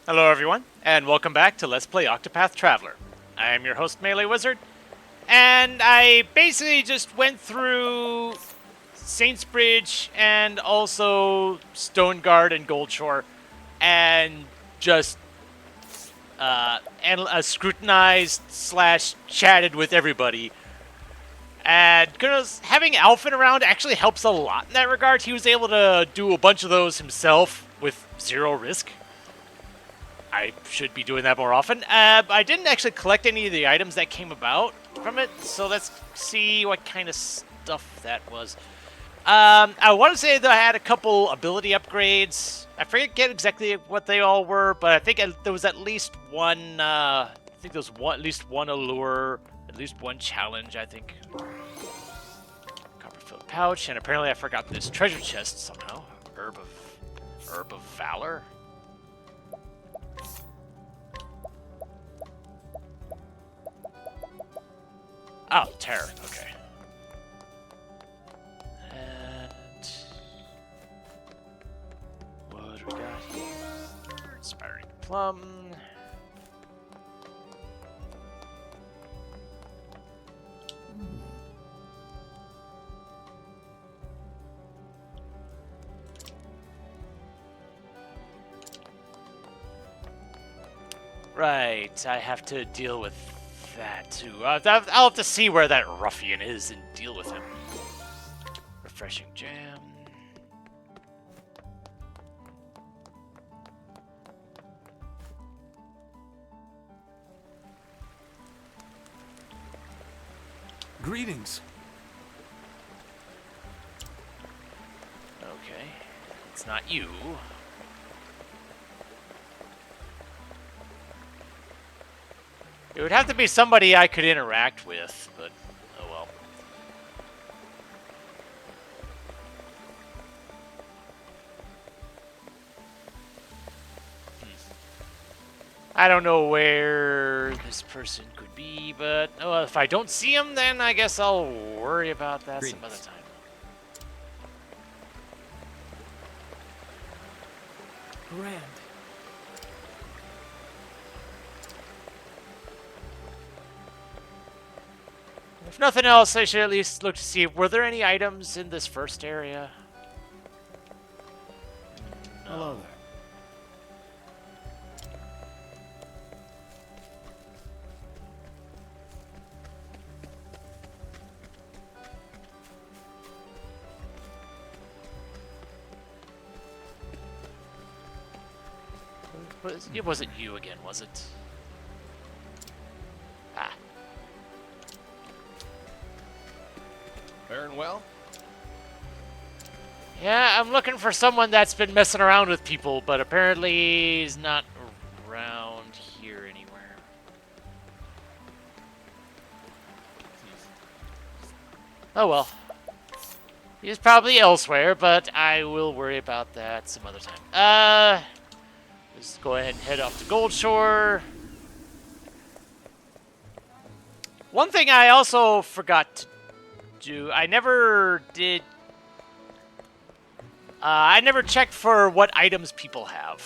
Hello everyone, and welcome back to Let's Play Octopath Traveler. I am your host, MeleeWizard, and I basically just went through Saints Bridge and also Stoneguard and Goldshore, and just scrutinized slash chatted with everybody. And because having Alphen around actually helps a lot in that regard. He was able to do a bunch of those himself with zero risk. I should be doing that more often. I didn't actually collect any of the items that came about from it, so let's see what kind of stuff that was. I want to say that I had a couple ability upgrades. I forget exactly what they all were, but I think there was at least one. I think there was at least one allure, at least one challenge. I think. Copper-filled pouch, and apparently I forgot this treasure chest somehow. Herb of Valor. Oh, terror. Okay. And what do we got here? Inspiring plum. Right, I have to deal with that too. I'll have to see where that ruffian is and deal with him. Refreshing jam. Greetings. Okay, it's not you. It would have to be somebody I could interact with, but oh well. I don't know where this person could be, but well, if I don't see him, then I guess I'll worry about that some other time. Grand. If nothing else, I should at least look to see, were there any items in this first area? No. Hello there. It wasn't you again, was it? Ah. Faring well? Yeah, I'm looking for someone that's been messing around with people, but apparently he's not around here anywhere. Oh well. He's probably elsewhere, but I will worry about that some other time. Let's go ahead and head off to Goldshore. One thing I also forgot to do, I never did... I never checked for what items people have.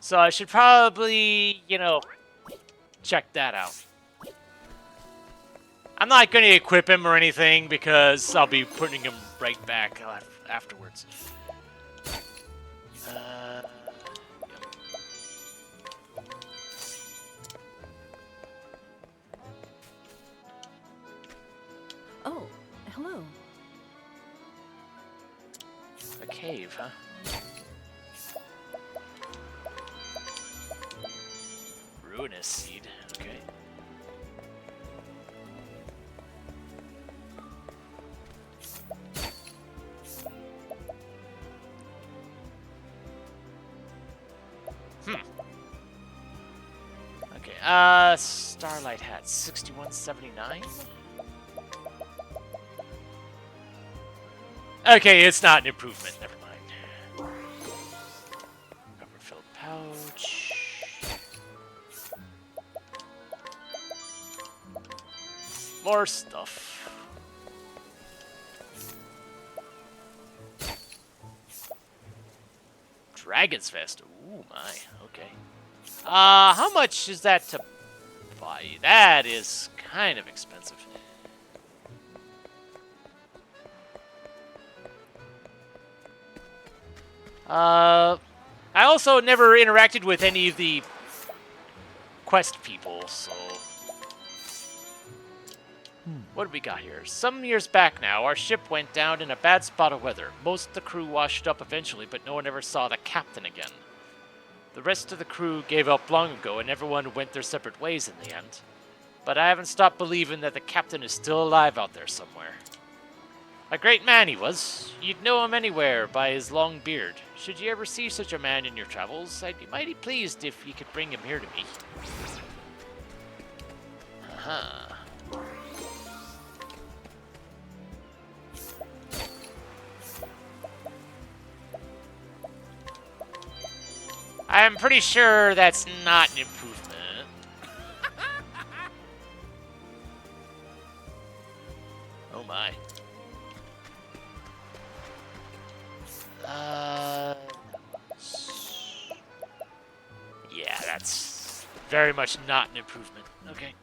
So I should probably, check that out. I'm not going to equip him or anything because I'll be putting him right back afterwards. Oh, hello. A cave, huh? Ruinous seed, okay. Okay, Starlight Hat, 6179? Okay, it's not an improvement, never mind. Copper-filled pouch. More stuff. Dragon's Fest. Ooh, my. Okay. How much is that to buy? That is kind of expensive. I also never interacted with any of the quest people, so... What do we got here? Some years back now, our ship went down in a bad spot of weather. Most of the crew washed up eventually, but no one ever saw the captain again. The rest of the crew gave up long ago, and everyone went their separate ways in the end. But I haven't stopped believing that the captain is still alive out there somewhere. A great man he was. You'd know him anywhere by his long beard. Should you ever see such a man in your travels, I'd be mighty pleased if you could bring him here to me. Uh-huh. I'm pretty sure that's not an improvement. Oh my. Yeah, that's very much not an improvement. Okay.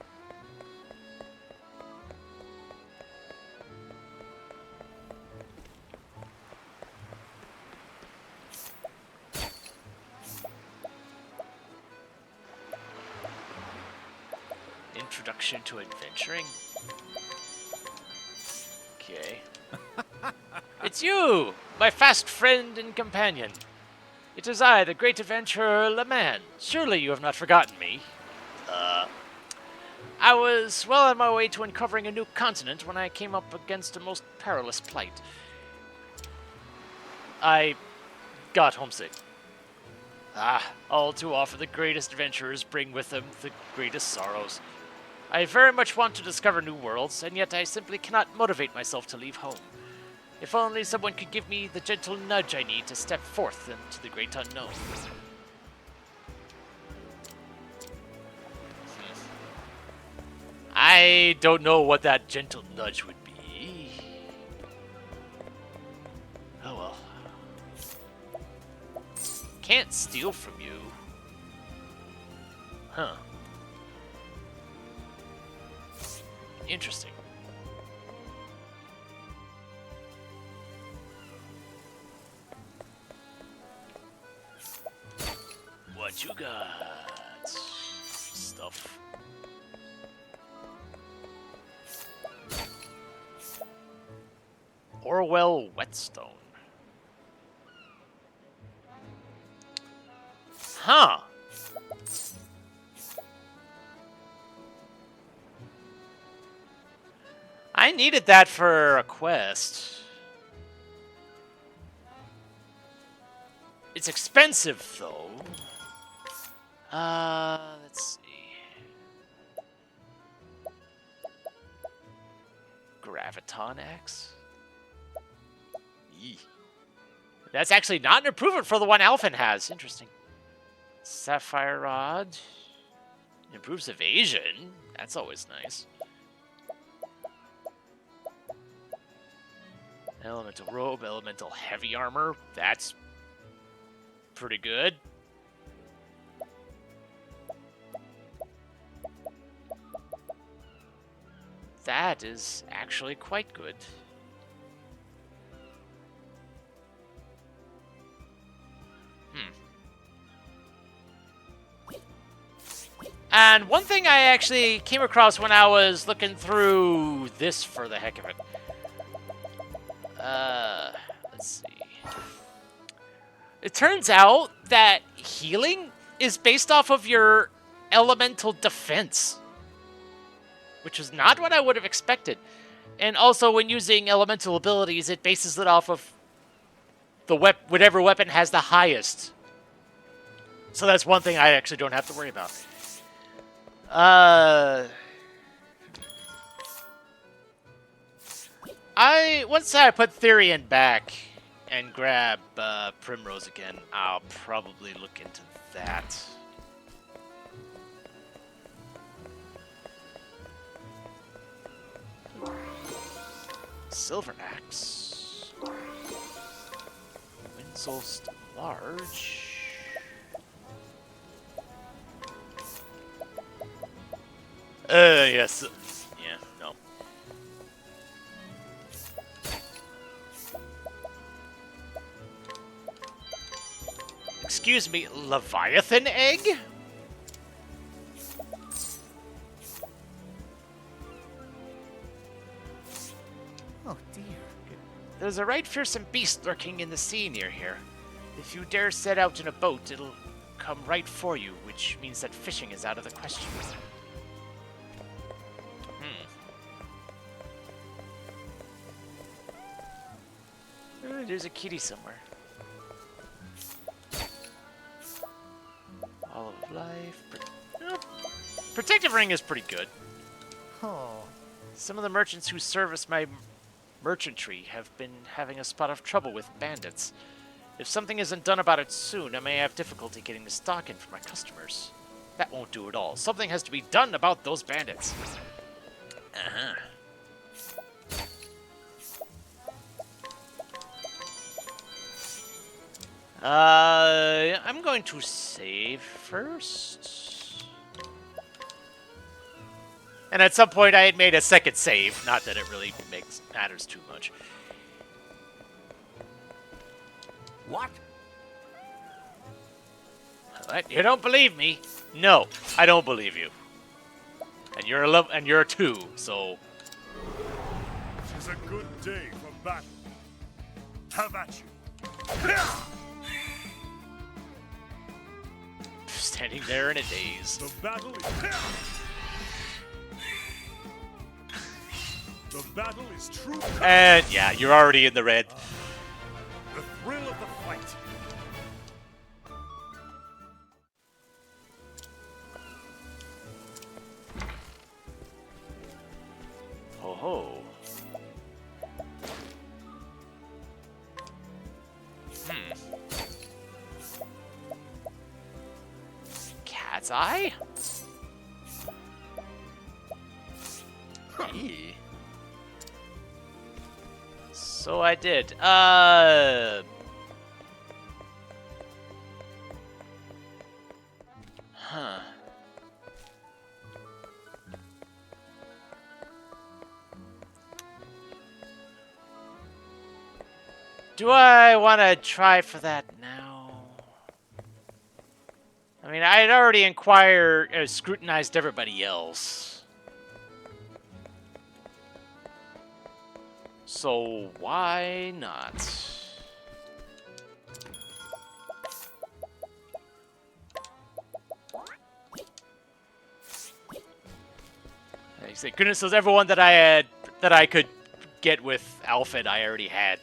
Introduction to adventuring? Okay. It's you, my fast friend and companion. It is I, the great adventurer Leman. Surely you have not forgotten me. I was well on my way to uncovering a new continent when I came up against a most perilous plight. I got homesick. All too often the greatest adventurers bring with them the greatest sorrows. I very much want to discover new worlds, and yet I simply cannot motivate myself to leave home. If only someone could give me the gentle nudge I need to step forth into the great unknown. I don't know what that gentle nudge would be. Oh well. Can't steal from you. Huh. Interesting. What you got? Stuff. Orwell Whetstone. Huh. I needed that for a quest. It's expensive, though. Let's see. Graviton X? Yee. That's actually not an improvement for the one Alphen has. Interesting. Sapphire Rod. Improves evasion. That's always nice. Elemental Robe, Elemental Heavy Armor. That's pretty good. That is actually quite good. And one thing I actually came across when I was looking through this for the heck of it. Let's see. It turns out that healing is based off of your elemental defense, which is not what I would have expected. And also, when using elemental abilities, it bases it off of the whatever weapon has the highest. So that's one thing I actually don't have to worry about. Once I put Therian back and grab Primrose again, I'll probably look into that. Silver Axe. Winsel Stone. Large. Yes. Yeah, no. Excuse me, Leviathan egg? Oh dear. There's a right fearsome beast lurking in the sea near here. If you dare set out in a boat, it'll come right for you, which means that fishing is out of the question. There's a kitty somewhere. All of life. Protective ring is pretty good. Oh. Some of the merchants who service my merchantry have been having a spot of trouble with bandits. If something isn't done about it soon, I may have difficulty getting the stock in for my customers. That won't do it all. Something has to be done about those bandits. Uh-huh. I'm going to save first. And at some point I had made a second save. Not that it really matters too much. What? What? You don't believe me? No, I don't believe you. And you're a 2, so Tis a good day for battle. Have at you. standing there in a daze. The battle is true. And yeah, you're already in the red. The thrill of the fight. Ho ho. Cat's eye? Eee. So I did. Huh. Do I want to try for that now? I mean, I had already scrutinized everybody else. So why not? Like I say, goodness knows everyone that I could get with Alfred I already had.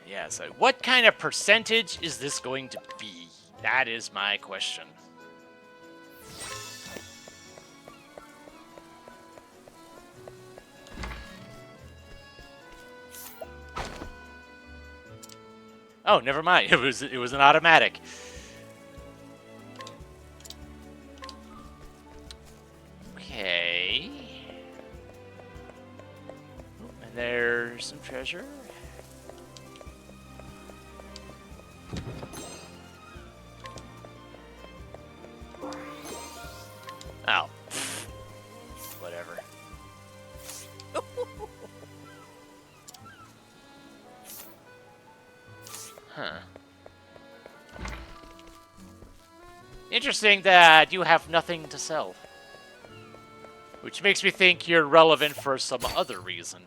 Yeah, so what kind of percentage is this going to be? That is my question. Oh, never mind. It was an automatic. Okay. Oh, and there's some treasure. Oh. Whatever. Huh. Interesting that you have nothing to sell. Which makes me think you're relevant for some other reason.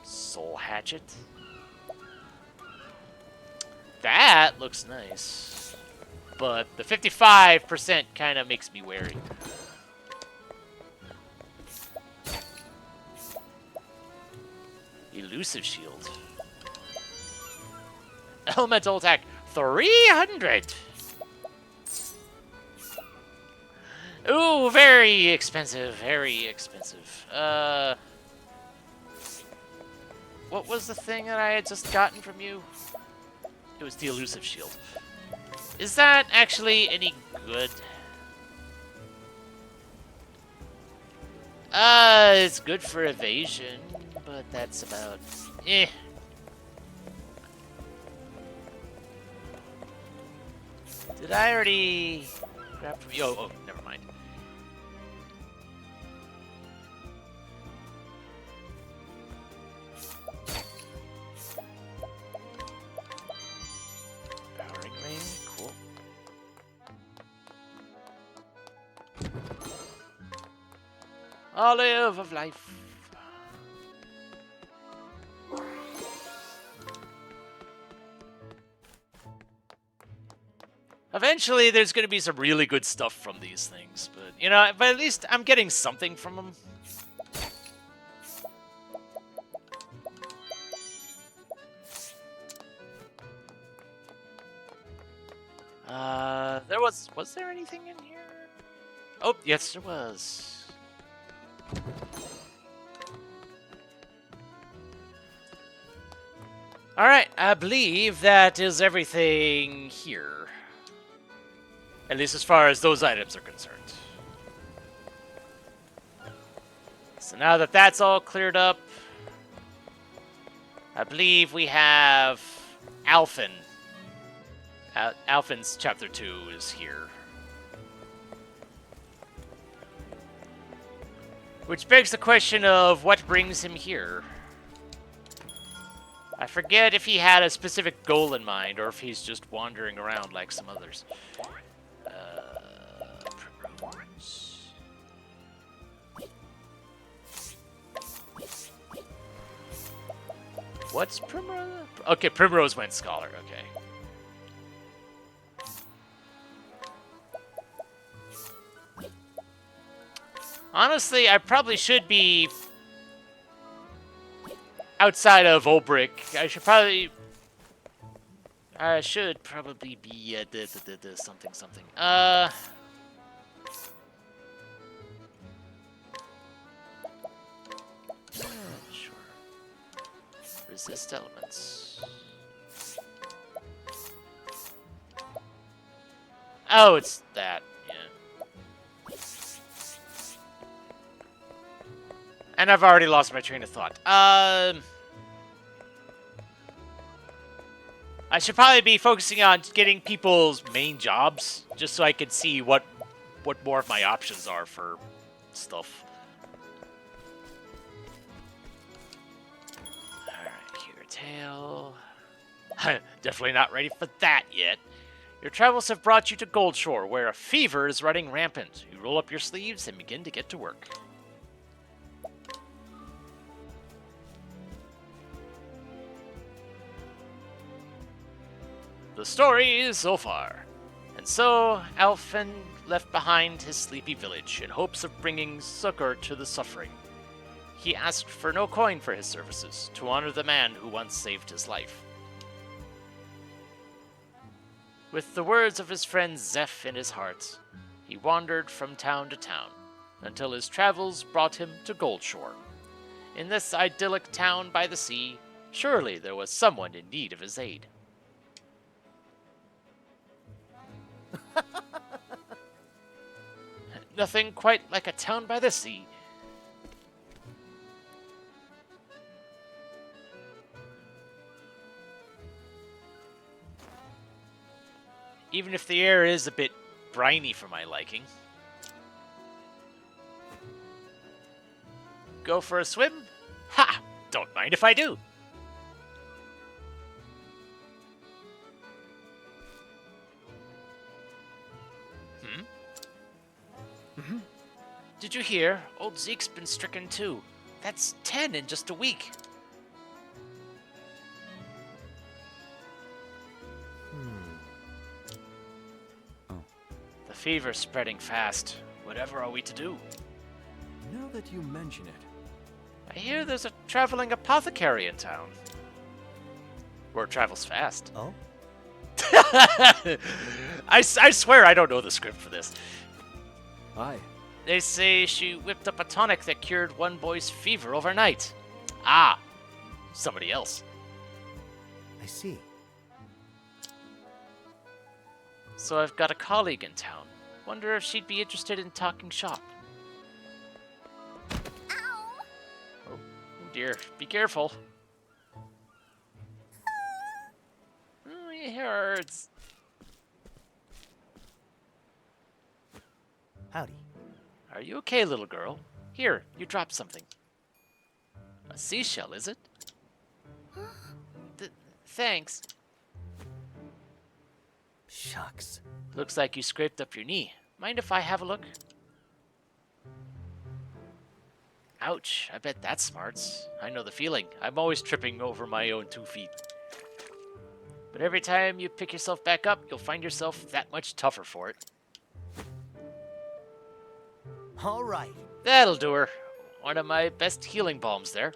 Soul hatchet. That looks nice. But the 55% kind of makes me wary. Elusive shield. Elemental attack 300. Ooh, very expensive. Very expensive. What was the thing that I had just gotten from you? It was the elusive shield. Is that actually any good? It's good for evasion, but that's about... eh. Did I already grab from you? Oh, never mind. Powering ring, cool. Olive of life. Eventually, there's going to be some really good stuff from these things, but, you know, but at least I'm getting something from them. Was there anything in here? Oh, yes, there was. Alright, I believe that is everything here. At least as far as those items are concerned. So now that that's all cleared up, I believe we have Alphen. Alphen's Chapter 2 is here. Which begs the question of what brings him here. I forget if he had a specific goal in mind or if he's just wandering around like some others. Primrose. What's Primrose? Okay, Primrose went Scholar, okay. Honestly, I probably should be outside of Olbrick. I should probably be something. Sure. Resist elements. Oh, it's that. And I've already lost my train of thought. I should probably be focusing on getting people's main jobs, just so I can see what more of my options are for stuff. Alright, here, tail. Definitely not ready for that yet. Your travels have brought you to Goldshore, where a fever is running rampant. You roll up your sleeves and begin to get to work. The story so far. And so, Alphen left behind his sleepy village in hopes of bringing succor to the suffering. He asked for no coin for his services, to honor the man who once saved his life. With the words of his friend Zeph in his heart, he wandered from town to town, until his travels brought him to Goldshore. In this idyllic town by the sea, surely there was someone in need of his aid. Nothing quite like a town by the sea. Even if the air is a bit briny for my liking. Go for a swim? Ha! Don't mind if I do. Did you hear? Old Zeke's been stricken too. That's 10 in just a week. The fever's spreading fast. Whatever are we to do? Now that you mention it. I hear there's a traveling apothecary in town. Word travels fast. Oh? I swear I don't know the script for this. Aye. They say she whipped up a tonic that cured one boy's fever overnight. Ah, somebody else. I see. so I've got a colleague in town. Wonder if she'd be interested in talking shop. Ow! Oh dear, be careful. Oh, it hurts. Howdy. Are you okay, little girl? Here, you dropped something. A seashell, is it? Thanks. Shucks. Looks like you scraped up your knee. Mind if I have a look? Ouch, I bet that smarts. I know the feeling. I'm always tripping over my own 2 feet. But every time you pick yourself back up, you'll find yourself that much tougher for it. All right. That'll do her. One of my best healing balms there.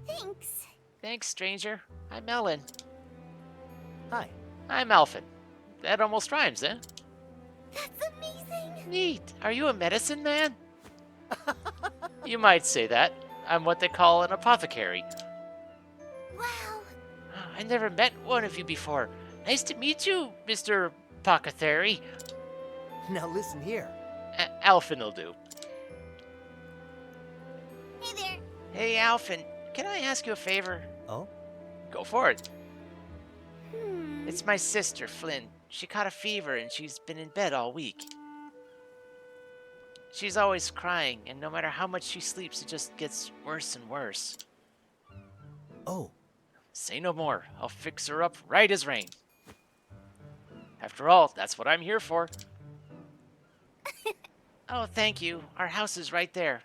Thanks. Thanks, stranger. I'm Ellen. Hi. I'm Alphin. That almost rhymes, eh? That's amazing. Neat. Are you a medicine man? You might say that. I'm what they call an apothecary. Wow. I never met one of you before. Nice to meet you, Mr. Apothecary. Now listen here. Alphin will do. Hey there. Hey, Alphin. Can I ask you a favor? Oh? Go for it. Hmm. It's my sister, Flynn. She caught a fever and she's been in bed all week. She's always crying, and no matter how much she sleeps, it just gets worse and worse. Oh. Say no more. I'll fix her up right as rain. After all, that's what I'm here for. Oh, thank you. Our house is right there.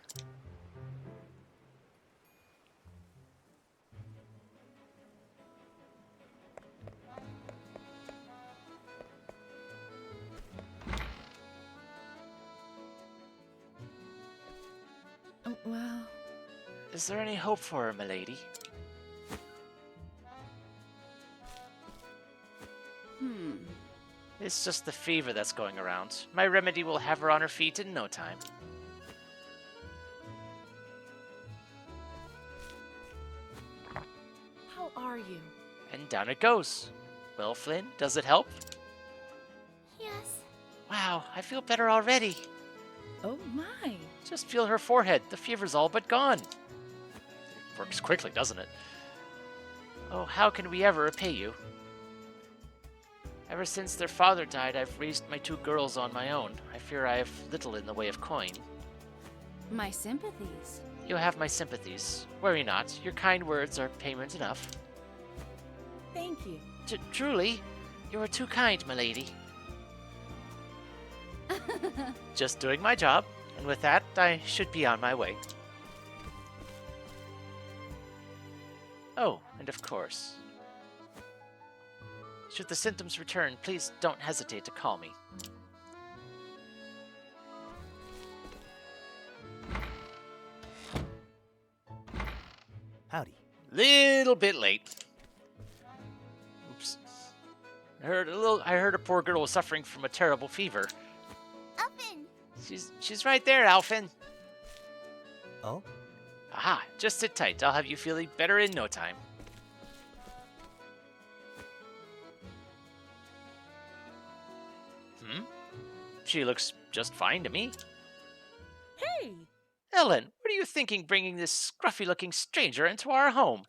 Oh, well, Is there any hope for her, milady? It's just the fever that's going around. My remedy will have her on her feet in no time. how are you? And down it goes. Well, Flynn, does it help? Yes. Wow, I feel better already. Oh my. Just feel her forehead. The fever's all but gone. Works quickly, doesn't it? Oh, how can we ever repay you? Ever since their father died, I've raised my 2 girls on my own. I fear I have little in the way of coin. My sympathies. You have my sympathies. Worry not. Your kind words are payment enough. Thank you. Truly, you are too kind, milady. Just doing my job, and with that, I should be on my way. Oh, and of course, should the symptoms return, please don't hesitate to call me. Howdy. Little bit late. Oops. I heard a poor girl was suffering from a terrible fever. Open. She's right there, Alphin. Oh? Aha, just sit tight. I'll have you feeling better in no time. She looks just fine to me. Hey! Ellen, what are you thinking bringing this scruffy-looking stranger into our home?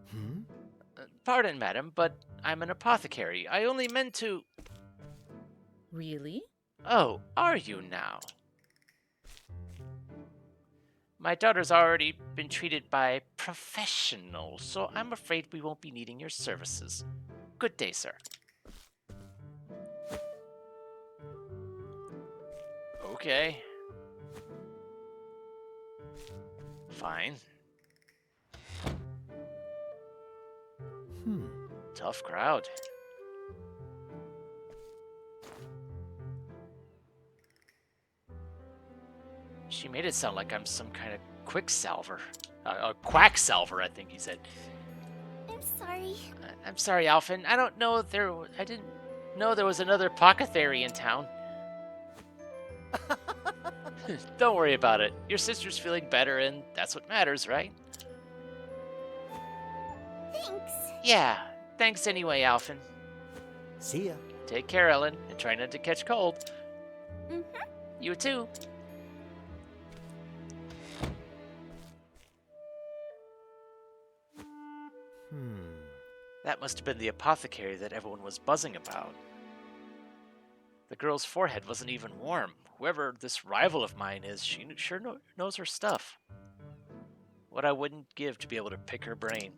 Hmm? Pardon, madam, but I'm an apothecary. I only meant to... Really? Oh, are you now? My daughter's already been treated by professionals, so I'm afraid we won't be needing your services. Good day, sir. Okay. Fine. Tough crowd. She made it sound like I'm some kind of quicksalver. A quacksalver, I think he said. I'm sorry. I'm sorry, Alphin. I didn't know there was another apothecary in town. Don't worry about it. Your sister's feeling better, and that's what matters, right? Thanks. Yeah. Thanks anyway, Alphin. See ya. Take care, Ellen, and try not to catch cold. Mm-hmm. You too. That must have been the apothecary that everyone was buzzing about. The girl's forehead wasn't even warm. Whoever this rival of mine is, she sure knows her stuff. What I wouldn't give to be able to pick her brain.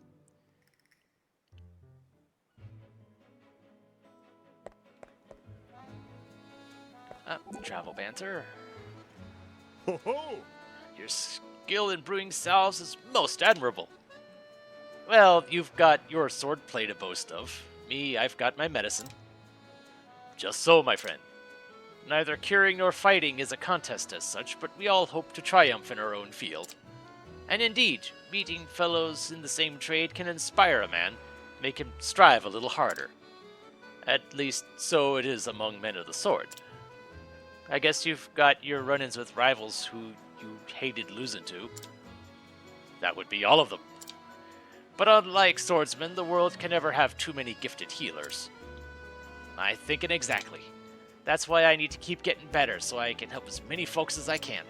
Travel banter. Ho ho! Your skill in brewing salves is most admirable. Well, you've got your swordplay to boast of. Me, I've got my medicine. Just so, my friend. Neither curing nor fighting is a contest as such, but we all hope to triumph in our own field. And indeed, meeting fellows in the same trade can inspire a man, make him strive a little harder. At least, so it is among men of the sword. I guess you've got your run-ins with rivals who you hated losing to. That would be all of them. But unlike swordsmen, the world can never have too many gifted healers. I thinkin' exactly. That's why I need to keep getting better, so I can help as many folks as I can.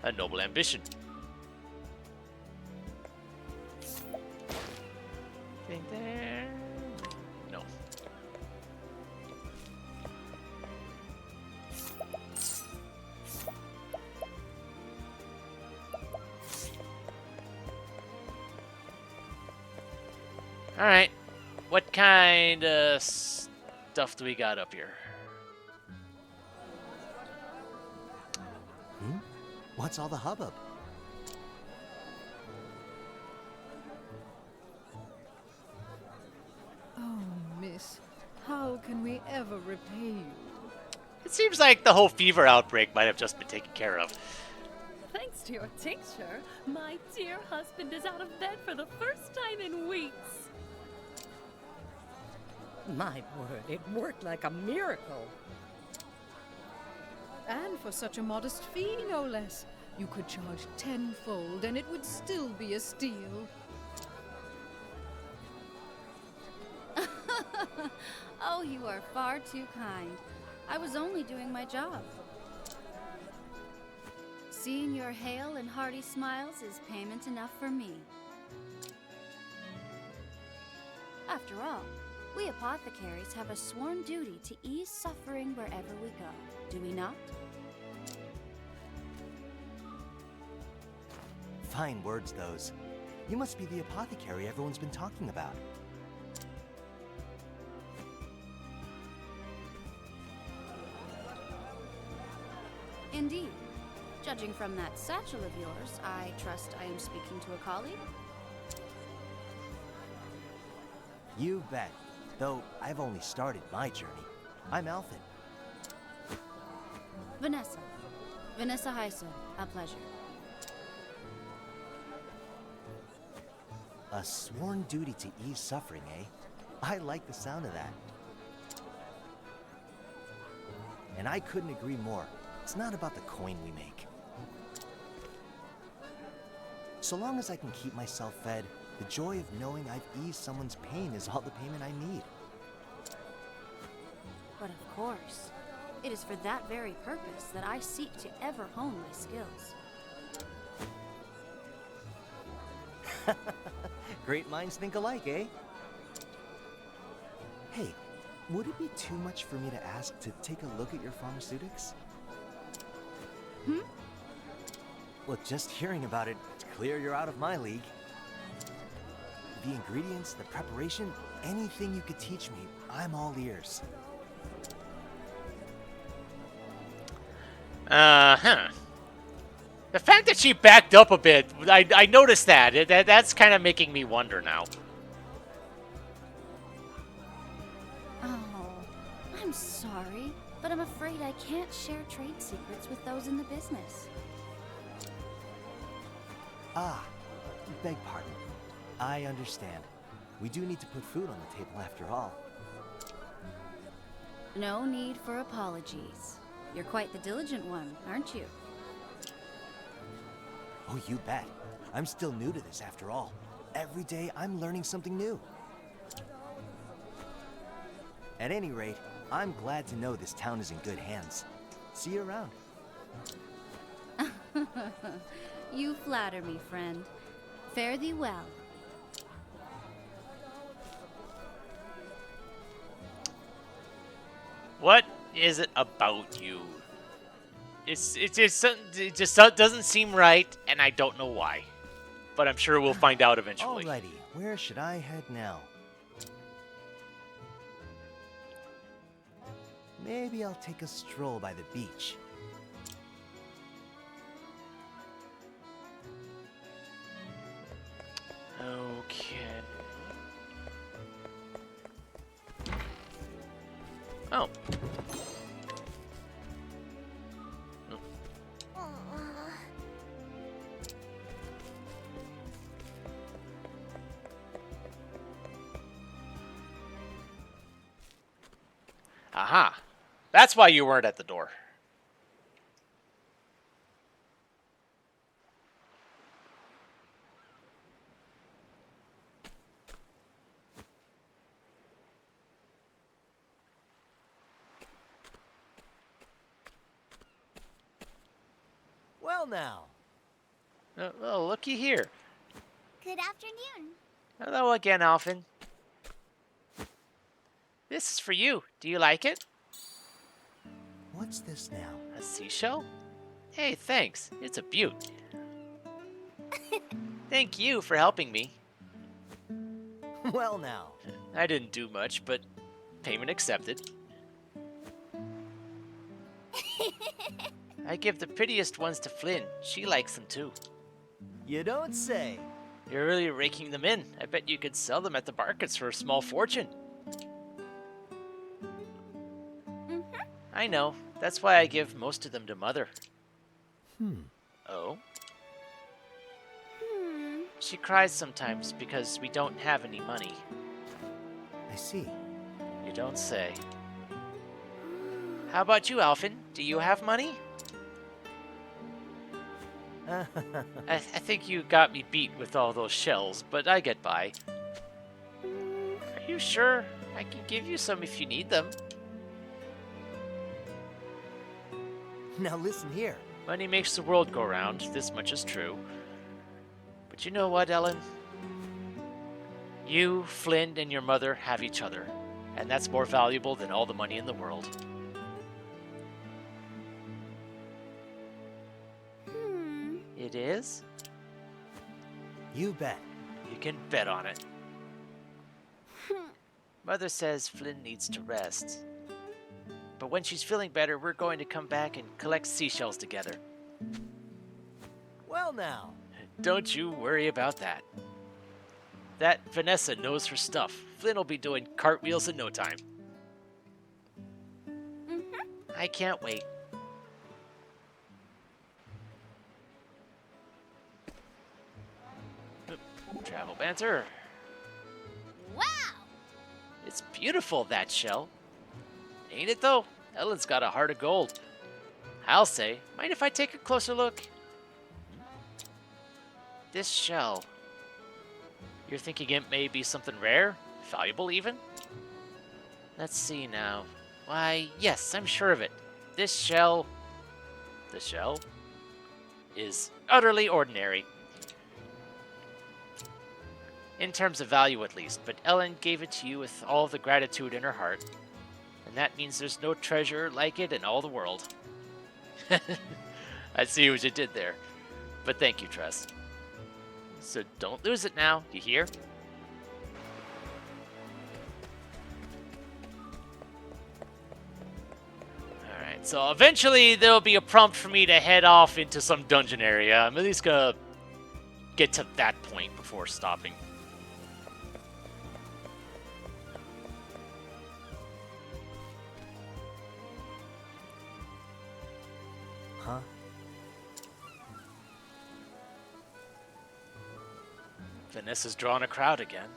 A noble ambition. Think there? No. Alright. What kind of stuff do we got up here? What's all the hubbub? Oh, miss, how can we ever repay you? It seems like the whole fever outbreak might have just been taken care of. Thanks to your tincture, my dear husband is out of bed for the first time in weeks. My word, it worked like a miracle. And for such a modest fee, no less. You could charge tenfold and it would still be a steal. Oh, you are far too kind. I was only doing my job. Seeing your hale and hearty smiles is payment enough for me. After all, we apothecaries have a sworn duty to ease suffering wherever we go, do we not? Fine words, those. You must be the apothecary everyone's been talking about. Indeed. Judging from that satchel of yours, I trust I am speaking to a colleague? You bet. Though I've only started my journey. I'm Alfin. Vanessa. Vanessa Hyson. A pleasure. A sworn duty to ease suffering, eh? I like the sound of that. And I couldn't agree more. It's not about the coin we make. So long as I can keep myself fed, the joy of knowing I've eased someone's pain is all the payment I need. But of course, it is for that very purpose that I seek to ever hone my skills. Great minds think alike, eh? Hey, would it be too much for me to ask to take a look at your pharmaceutics? Well, just hearing about it, it's clear you're out of my league. The ingredients, the preparation, anything you could teach me, I'm all ears. The fact that she backed up a bit, I noticed that. That's kind of making me wonder now. Oh, I'm sorry, but I'm afraid I can't share trade secrets with those in the business. Ah, beg pardon. I understand. We do need to put food on the table after all. No need for apologies. You're quite the diligent one, aren't you? Oh, you bet. I'm still new to this after all. Every day I'm learning something new. At any rate, I'm glad to know this town is in good hands. See you around. You flatter me, friend. Fare thee well. What is it about you? It just doesn't seem right, and I don't know why. But I'm sure we'll find out eventually. Alrighty, where should I head now? Maybe I'll take a stroll by the beach. Okay. Oh. Aha. That's why you weren't at the door. Well now. Oh, looky here. Good afternoon. Hello again, Alphen. This is for you. Do you like it? What's this now? A seashell? Hey, thanks. It's a beaut. Thank you for helping me. Well now. I didn't do much, but payment accepted. I give the prettiest ones to Flynn. She likes them too. You don't say. You're really raking them in. I bet you could sell them at the markets for a small fortune. I know. That's why I give most of them to Mother. Oh? She cries sometimes because we don't have any money. I see. You don't say. How about you, Alphen? Do you have money? I think you got me beat with all those shells, but I get by. Are you sure? I can give you some if you need them. Now listen here. Money makes the world go round, this much is true. But you know what, Ellen? You, Flynn, and your mother have each other, and that's more valuable than all the money in the world. It is? You bet. You can bet on it. Mother says Flynn needs to rest. But when she's feeling better, we're going to come back and collect seashells together. Well now. Don't you worry about that. That Vanessa knows her stuff. Flynn will be doing cartwheels in no time. I can't wait. Travel banter. Wow! It's beautiful, that shell. Ain't it, though? Ellen's got a heart of gold. I'll say, mind if I take a closer look? This shell. You're thinking it may be something rare? Valuable, even? Let's see now. Why, yes, I'm sure of it. This shell... The shell? Is utterly ordinary. In terms of value, at least, but Ellen gave it to you with all the gratitude in her heart. And that means there's no treasure like it in all the world. I see what you did there. But thank you, Tress. So don't lose it now, you hear? Alright, so eventually there'll be a prompt for me to head off into some dungeon area. I'm at least gonna get to that point before stopping. Huh? Vanessa's drawn a crowd again.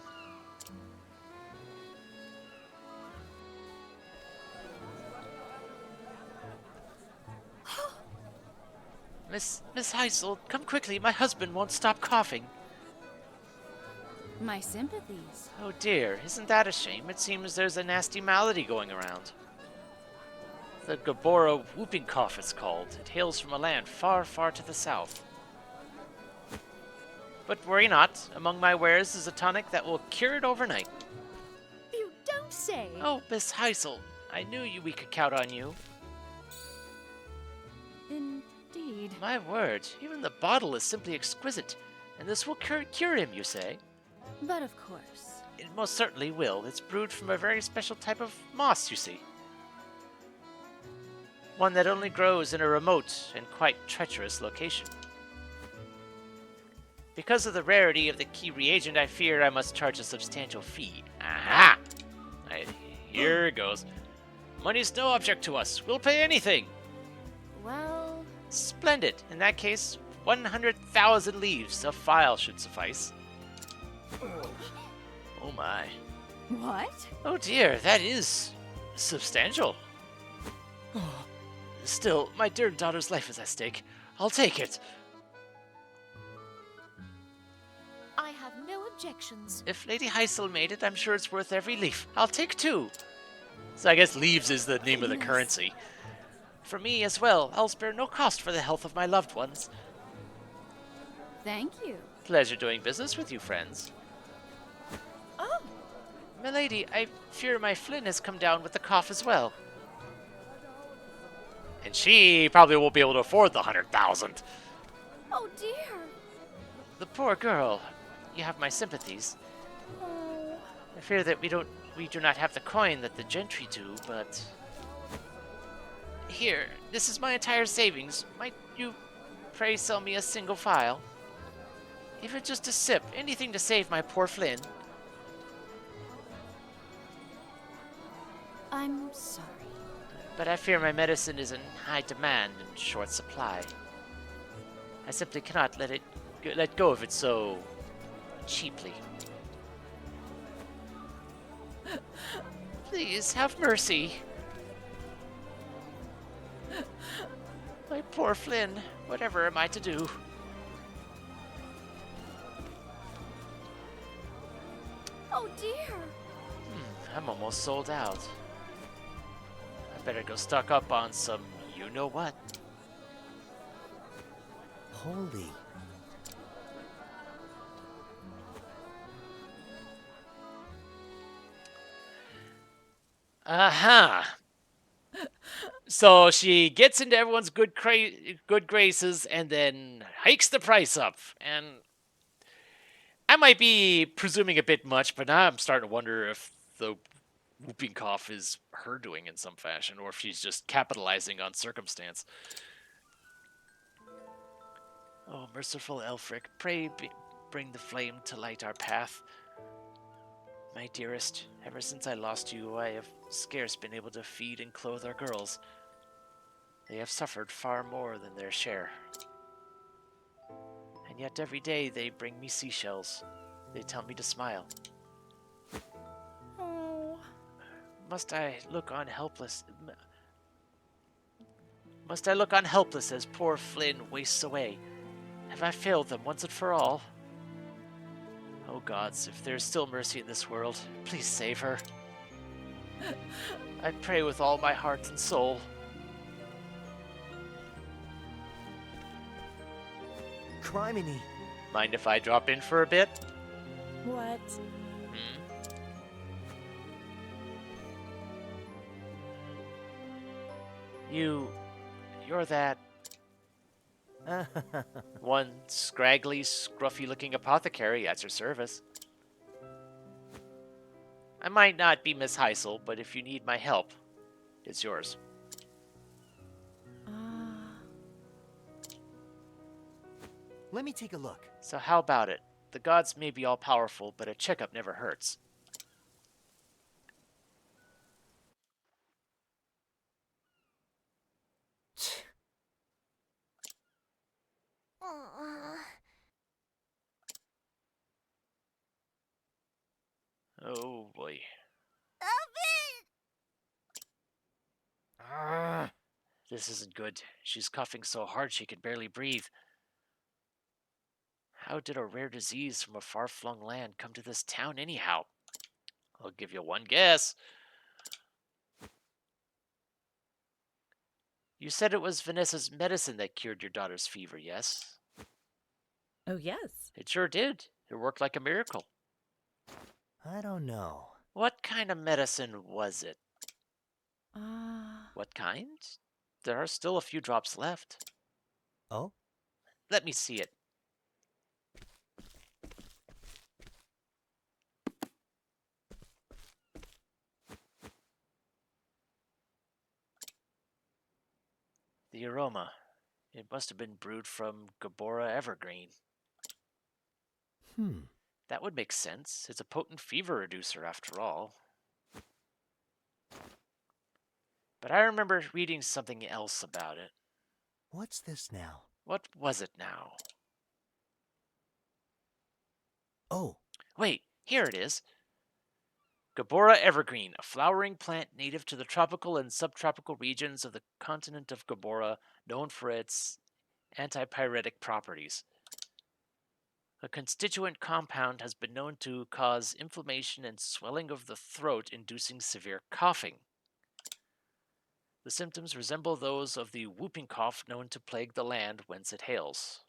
Miss Heisel, come quickly. My husband won't stop coughing. My sympathies. Oh dear, isn't that a shame? It seems there's a nasty malady going around. The Gabora whooping cough it's called. It hails from a land far, far to the south. But worry not, among my wares is a tonic that will cure it overnight. You don't say. Oh, Miss Heisel, I knew we could count on you. Indeed. My word, even the bottle is simply exquisite, and this will cure him, you say? But of course. It most certainly will. It's brewed from a very special type of moss, you see. One that only grows in a remote and quite treacherous location. Because of the rarity of the key reagent, I fear I must charge a substantial fee. Aha! Here it goes. Money's no object to us. We'll pay anything. Well... Splendid. In that case, 100,000 leaves of file should suffice. Oh my. What? Oh dear, that is substantial. Still, my dear daughter's life is at stake. I'll take it. I have no objections. If Lady Heisel made it, I'm sure it's worth every leaf. I'll take 2. So I guess leaves is the name of the currency. For me as well, I'll spare no cost for the health of my loved ones. Thank you. Pleasure doing business with you, friends. Oh! Milady, I fear my Flynn has come down with the cough as well. And she probably won't be able to afford the 100,000. Oh dear! The poor girl. You have my sympathies. Oh. I fear that we do not have the coin that the gentry do, but... Here, this is my entire savings. Might you pray sell me a single file? Even just a sip, anything to save my poor Flynn. I'm sorry. But I fear my medicine is in high demand and short supply. I simply cannot let go of it so cheaply. Please, have mercy. My poor Flynn, whatever am I to do? Oh dear! I'm almost sold out. I better go stock up on some you-know-what. Holy. Aha! So she gets into everyone's good graces and then hikes the price up. And I might be presuming a bit much, but now I'm starting to wonder if the whooping cough is her doing in some fashion, or if she's just capitalizing on circumstance. Oh, merciful Elfric, pray bring the flame to light our path. My dearest, ever since I lost you, I have scarce been able to feed and clothe our girls. They have suffered far more than their share. And yet every day they bring me seashells. They tell me to smile. Oh. Must I look on helpless? Must I look on helpless as poor Flynn wastes away? Have I failed them once and for all? Oh gods, if there is still mercy in this world, please save her. I pray with all my heart and soul. Criminy. Mind if I drop in for a bit? What? You're that one scraggly, scruffy-looking apothecary at your service. I might not be Miss Heisel, but if you need my help, it's yours. Let me take a look. So how about it? The gods may be all-powerful, but a checkup never hurts. Oh boy. This isn't good. She's coughing so hard she can barely breathe. How did a rare disease from a far-flung land come to this town anyhow? I'll give you one guess. You said it was Vanessa's medicine that cured your daughter's fever, yes? Oh, yes. It sure did. It worked like a miracle. I don't know. What kind of medicine was it? Ah. What kind? There are still a few drops left. Oh? Let me see it. The aroma. It must have been brewed from Gabora evergreen. That would make sense. It's a potent fever reducer after all. But I remember reading something else about it. What's this now? What was it now? Oh, Wait, here it is. Gabora evergreen, a flowering plant native to the tropical and subtropical regions of the continent of Gabora, known for its antipyretic properties. A constituent compound has been known to cause inflammation and swelling of the throat, inducing severe coughing. The symptoms resemble those of the whooping cough known to plague the land whence it hails.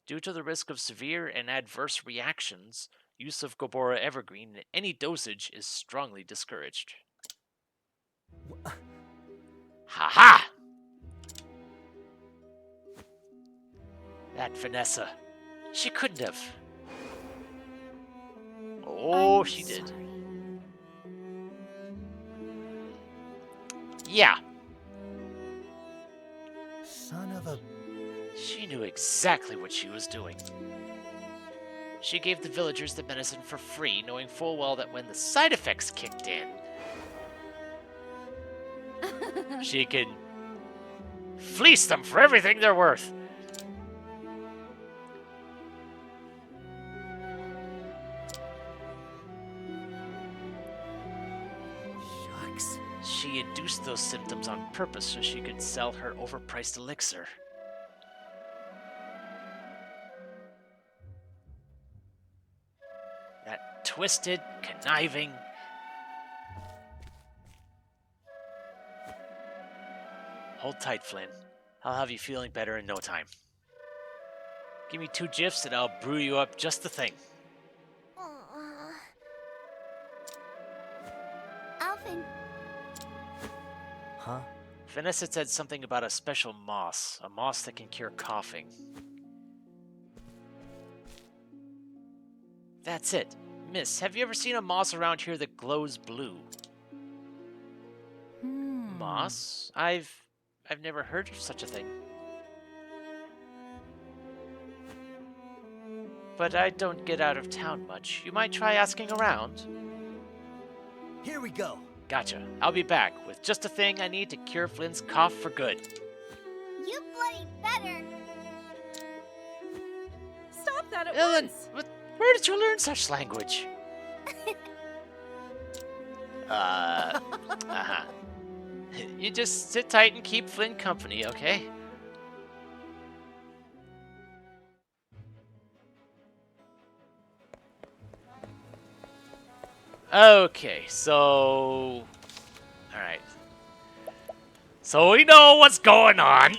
Due to the risk of severe and adverse reactions, use of Gabora evergreen in any dosage is strongly discouraged. Ha-ha! That Vanessa. She couldn't have. Oh, I'm she did. sorry. Yeah, son of a... she knew exactly what she was doing. She gave the villagers the medicine for free, knowing full well that when the side effects kicked in, she could fleece them for everything they're worth. Shucks. She induced those symptoms on purpose so she could sell her overpriced elixir. That twisted, conniving... Hold tight, Flynn. I'll have you feeling better in no time. Give me 2 gifs and I'll brew you up just the thing. Alvin, Huh? Vanessa said something about a special moss. A moss that can cure coughing. That's it. Miss, have you ever seen a moss around here that glows blue? Moss? I've never heard of such a thing. But I don't get out of town much. You might try asking around. Here we go. Gotcha. I'll be back with just the thing I need to cure Flynn's cough for good. you bloody better. Stop that at Ellen, once! where did you learn such language? Uh-huh. You just sit tight and keep Flynn company, okay? Okay, so... Alright. So we know what's going on.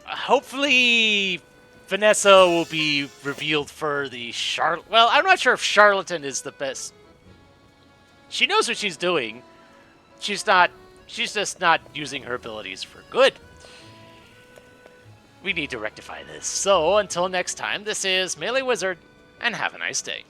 Hopefully, Vanessa will be revealed for the Charlotte... Well, I'm not sure if Charlatan is the best. She knows what she's doing. She's just not using her abilities for good. We need to rectify this. So, until next time, this is MeleeWizard, and have a nice day.